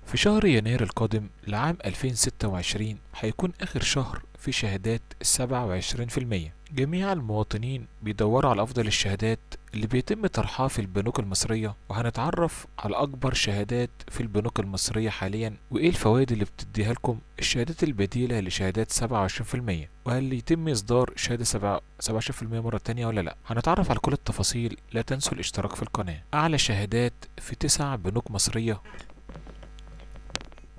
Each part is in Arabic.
في شهر يناير القادم لعام 2026 هيكون آخر شهر في شهادات 27%. جميع المواطنين بيدوروا على أفضل الشهادات اللي بيتم طرحها في البنوك المصرية، وهنتعرف على أكبر شهادات في البنوك المصرية حاليا وإيه الفوائد اللي بتديها لكم الشهادات البديلة لشهادات 27%، وهل يتم إصدار شهادة 27% مرة تانية ولا لأ. هنتعرف على كل التفاصيل. لا تنسوا الاشتراك في القناة. أعلى شهادات في 9 بنوك مصرية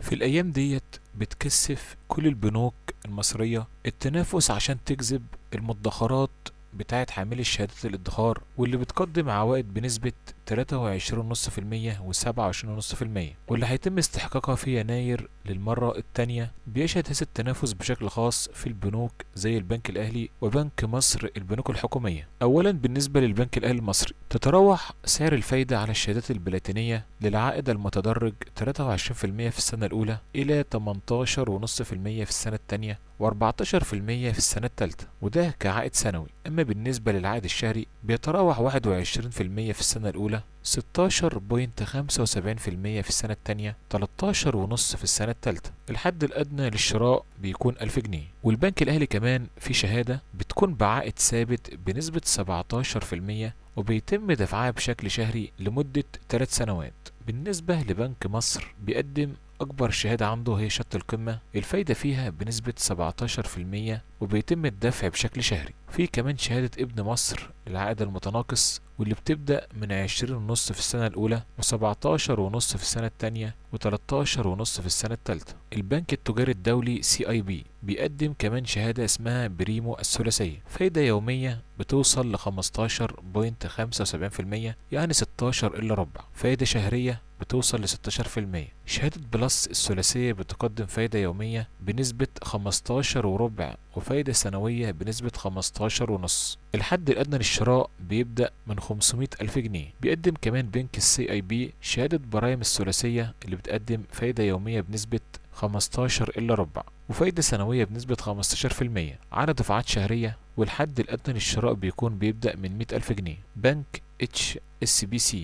في الأيام ديت بتكثف كل البنوك المصرية التنافس عشان تجذب المدخرات بتاعت حاملي الشهادات الادخار، واللي بتقدم عوائد بنسبة 23.5% و27.5%، واللي هيتم استحقاقها في يناير للمرة التانية. بيشهد هذا التنافس بشكل خاص في البنوك زي البنك الأهلي وبنك مصر البنوك الحكومية. أولا بالنسبة للبنك الأهلي المصري، تتراوح سعر الفايدة على الشهادات البلاتينية للعائد المتدرج 23% في السنة الأولى إلى 18.5% في السنة التانية و14% في السنة التالتة، وده كعائد سنوي. أما بالنسبة للعائد الشهري بيتراوح 21% في السنة الأولى، 16.75% في السنة التانية، 13.5% في السنة التالتة. الحد الأدنى للشراء بيكون 1000 جنيه. والبنك الأهلي كمان في شهادة بتكون بعائد ثابت بنسبة 17% وبيتم دفعها بشكل شهري لمدة 3 سنوات. بالنسبة لبنك مصر بيقدم أكبر شهادة عنده هي شهادة القمة، الفايدة فيها بنسبة 17% وبيتم الدفع بشكل شهري. في كمان شهادة ابن مصر للعائد المتناقص، واللي بتبدأ من 20.5 في السنة الأولى و17.5 في السنة التانية و13.5 في السنة التالتة. البنك التجاري الدولي CIB بيقدم كمان شهادة اسمها بريمو الثلاثية، فايدة يومية بتوصل ل 15.75%، يعني 16 إلا ربع. فايدة شهرية بتوصل ل 16%. شهادة بلس الثلاثية بتقدم فايدة يومية بنسبة 15 وربع وفايدة سنوية بنسبة 15.5. الحد الأدنى للشراء بيبدأ من 500 ألف جنيه. بيقدم كمان بنك CIB شهادة برايم الثلاثية اللي بتقدم فايدة يومية بنسبة 15 إلا ربع وفايدة سنوية بنسبة 15% على دفعات شهرية، والحد الأدنى للشراء بيبدأ من 100 ألف جنيه. بنك HSBC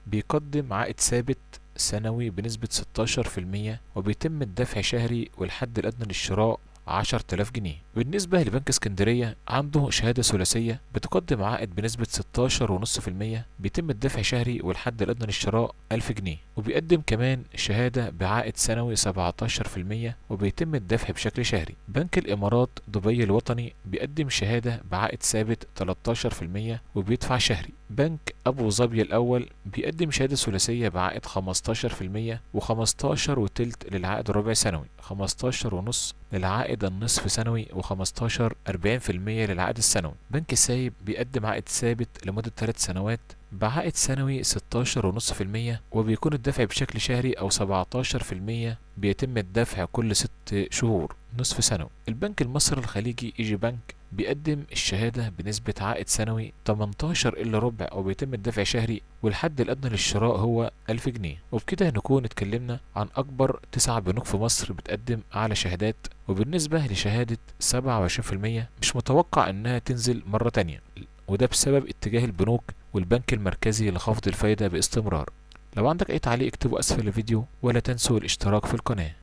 بيقدم عائد ثابت سنوي بنسبة 16% وبيتم الدفع شهري، والحد الأدنى للشراء 10,000 جنيه. بالنسبة لبنك اسكندرية عنده شهادة ثلاثية بتقدم عائد بنسبة 16.5%، بيتم الدفع شهري والحد الأدنى للشراء 1000 جنيه. وبيقدم كمان شهادة بعائد سنوي 17% وبيتم الدفع بشكل شهري. بنك الإمارات دبي الوطني بيقدم شهادة بعائد ثابت 13% وبيدفع شهري. بنك أبو ظبي الأول بيقدم شهادة ثلاثية بعائد 15% و15 وتلت للعائد الربع سنوي، 15.5 للعائد النصف سنوي و15 40% للعائد السنوي. بنك سايب بيقدم عائد ثابت لمدة 3 سنوات بعائد سنوي 16.5%، وبيكون الدفع بشكل شهري أو 17% بيتم الدفع كل 6 شهور نصف سنوي. البنك المصري الخليجي إيجي بنك بيقدم الشهادة بنسبة عائد سنوي 18 إلا ربع وبيتم الدفع شهري، والحد الأدنى للشراء هو 1000 جنيه. وبكده نكون اتكلمنا عن أكبر 9 بنوك في مصر بتقدم أعلى شهادات. وبالنسبة لشهادة 27% مش متوقع إنها تنزل مرة تانية، وده بسبب اتجاه البنوك والبنك المركزي لخفض الفايدة باستمرار. لو عندك أي تعليق اكتبه أسفل الفيديو، ولا تنسوا الاشتراك في القناة.